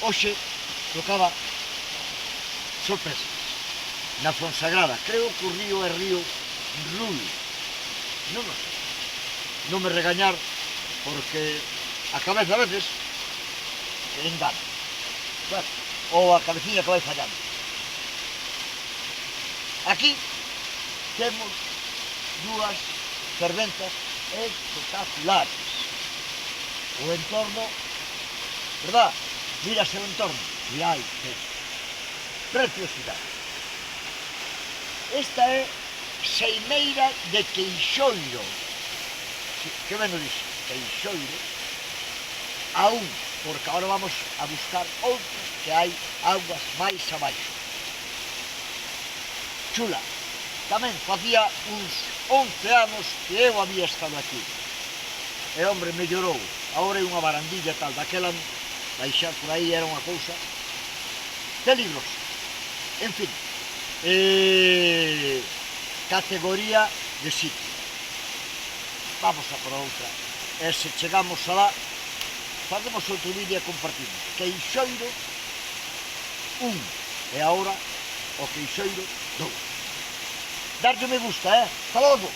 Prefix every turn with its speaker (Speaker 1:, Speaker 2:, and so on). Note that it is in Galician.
Speaker 1: Hoxe tocaba sorpresa na Fonsagrada. Creo que o río é río Rui. Non o sei. Non me regañar porque a cabeza a veces engana. Bueno, ou a cabeciña que vai fallando. Aquí temos dúas ferventas espectaculares. O entorno, verdad? Mírase o entorno e hai preciosidade. Esta é Seimeira de Queixoiro. Que ben o dixo? Queixoiro. Aún, porque agora vamos a buscar outras que hai augas máis abaixo. Chula. Tamén facía uns 11 anos que eu había estado aquí. E, hombre, mellorou. Agora é unha barandilla tal, daquela baixar por aí era unha cousa peligrosa. En fin, categoría de sitio. Vamos a por outra. E se chegamos alá, facemos outro vídeo e compartimos. Queixoiro 1 e agora o Queixoiro 2. Darlle me gusta, Hasta logo.